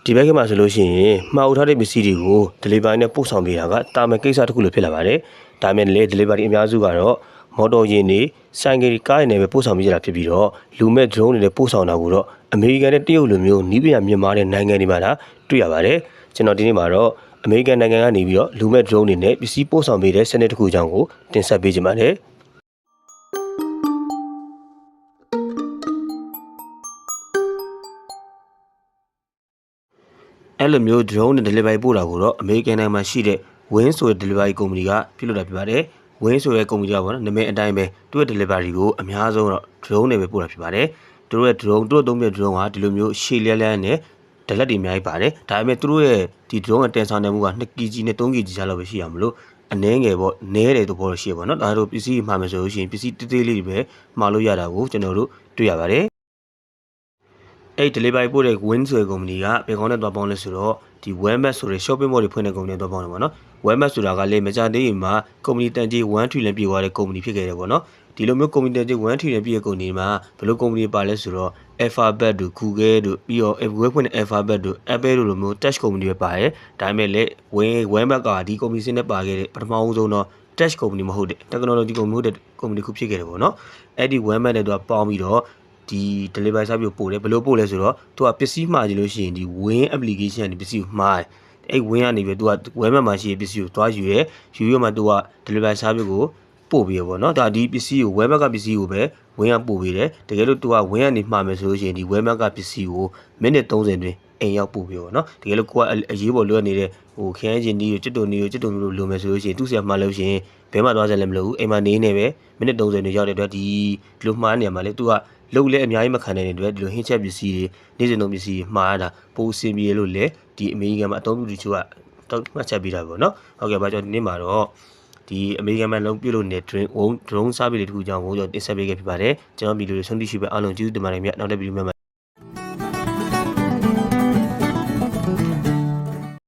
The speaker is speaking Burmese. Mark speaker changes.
Speaker 1: ဒီဘက်ကမှာဆိုလို့ရှိရင်မှာအုပ်ထားတဲ့ပစ္စည်းတွေကို delivery နဲ့ပို့ဆောင်ပေးတာကတာမန်ကိစ္စတစ်ခုလိုဖြစ်လာပါတယ်။ဒါမဲ့လည်း delivery အများစုကတော့မော်တော်ယာဉ်တွေဆိုင်ကယ်ကားတွေနဲ့ပဲပို့ဆောင်ပေးကြတာဖြစ်ပြီးတော့လူမဲ့ drone တွေနဲ့ပို့ဆောင်တာကိုတော့အမေရိကန်နဲ့တရုတ်လိုမျိုးနီးပညာမြင့်မားတဲ့နိုင်ငံတွေမှာတွေ့ရပါတယ်။ကျွန်တော်ဒီနေ့မှာတော့အမေရိကန်နိုင်ငံကနေပြီးတော့လူမဲ့ drone တွေနဲ့ပစ္စည်းပို့ဆောင်ပေးတဲ့စနစ်တစ်ခုအကြောင်းကိုတင်ဆက်ပေးချင်ပါတယ်။အဲ့လိုမျိုး drone နဲ့ delivery ပို့တာကိုတော့အမေရိကန်နိုင်ငံမှာရှိတဲ့ Wing ဆိုတဲ့ delivery ကုမ္ပဏီကပြုလုပ်တာဖြစ်ပါတယ်။ Wing ဆိုတဲ့ကုမ္ပဏီကပေါ့နော်နာမည်အတိုင်းပဲသူ့ရဲ့ delivery ကိုအများဆုံးတော့ drone နဲ့ပဲပို့တာဖြစ်ပါတယ်။သူတို့ရဲ့ drone သူတို့သုံးတဲ့ drone ကဒီလိုမျိုးရှည်လျက်နဲ့ဒလက်တွေအများကြီးပါတယ်။ဒါပေမဲ့သူတို့ရဲ့ဒီ drone ရဲ့တင်ဆောင်နိုင်မှုက 2kg နဲ့ 3kg ကြားလောက်ပဲရှိရမလို့အနည်းငယ်ပေါ့နဲတယ်သဘောရှိရပါတော့။ဒါတို့ပစ္စည်းမှာမယ်ဆိုလို့ရှိရင်ပစ္စည်းတေးသေးလေးတွေပဲမှာလို့ရတာကိုကျွန်တော်တို့တွေ့ရပါတယ်။အဲ့ delivery ပို့တဲ့ Wing ဆိုတဲ့ကုမ္ပဏီကဘယ်ကောင်းနဲ့သွားပေါင်းလဲဆိုတော့ဒီ Walmart ဆိုတဲ့ shopping mall တွေဖွင့်တဲ့ကုမ္ပဏီနဲ့သွားပေါင်းတယ်ပေါ့နော်။ Walmart ဆိုတာကလည်းမကြသေးခင်မှာကုမ္ပဏီတန်ကြေး1 trillion ပြည့်သွားတဲ့ကုမ္ပဏီဖြစ်ခဲ့တယ်ပေါ့နော်။ဒီလိုမျိုးကုမ္ပဏီတန်ကြေး1 trillion ပြည့်တဲ့ကုမ္ပဏီမှာဘယ်လိုကုမ္ပဏီပါလဲဆိုတော့ Alphabet တို့ Google တို့ပြီးတော့ Web ဖွင့်တဲ့ Alphabet တို့ Apple တို့လိုမျိုး touch ကုမ္ပဏီတွေပါတယ်။ဒါပေမဲ့လည်း Walmart ကဒီကုမ္ပဏီစနစ်ပါခဲ့တဲ့ပထမဦးဆုံးတော့ touch ကုမ္ပဏီမဟုတ်တဲ့ technology ကုမ္ပဏီမဟုတ်တဲ့ကုမ္ပဏီခုဖြစ်ခဲ့တယ်ပေါ့နော်။အဲ့ဒီ Walmart နဲ့တော့ပေါင်းပြီးတော့ဒီ delivery service ပို့တယ်ဘယ်လိုပို့လဲဆိုတော့သူကပစ္စည်းမှာကြည့်လို့ရှိရင်ဒီ Wing application ကနေပစ္စည်းကိုမှားတယ်အဲ့ Wing ကနေပြီးသူက Walmart မှာရှိတဲ့ပစ္စည်းကိုသွားယူရမှသူက delivery service ကိုပို့ပြီးရပေါ့နော်ဒါဒီပစ္စည်းကို Walmart ကပစ္စည်းကိုပဲ Wing ကပို့ပေးတယ်တကယ်လို့သူက Wing ကနေမှားမယ်ဆိုလို့ရှိရင်ဒီ Walmart ကပစ္စည်းကိုမိနစ်30တွင်အိမ်ရောက်ပို့ပြီးပေါ့နော်တကယ်လို့ကိုကအရေးပေါ်လိုအပ်နေတဲ့ခရမ်းချင်ဒီကျွတ်တုံမျိုးလိုမယ်ဆိုလို့ရှိရင်သူ့ဆရာမှားလို့ရှိရင်ဘဲမှာသွားစလည်းမလိုဘူးအိမ်မှာနေနေပဲမိနစ်30တွင်ရောက်တဲ့အတွက်ဒီလိုမှားနေရမှာလေသူကလုံလဲအများကြီးမခံနိုင်တဲ့အတွက်ဒီလိုဟင်းချက်ပစ္စည်းတွေနေ့စဉ်သုံးပစ္စည်းမှားရတာပိုအဆင်ပြေလို့လေဒီအမေရိကန်မှာအသုံးပြုသူချို့ကတော့မှတ်ချက်ပေးတာပေါ့နော်ဟုတ်ကဲ့ပါကျွန်တော်ဒီနေ့မှာတော့ဒီအမေရိကန်မှာလုံးပြုတ်လို့နေ drone service တွေတခုအကြောင်းကိုကျွန်တော်တင်ဆက်ပေးခဲ့ဖြစ်ပါတယ်ကျွန်တော်ဗီဒီယိုတွေဆုံးဖြတ်ရှိပဲအားလုံးကျေးဇူးတင်ပါတယ်မြတ်နောက်တဲ့ဗီဒီယိုမှာ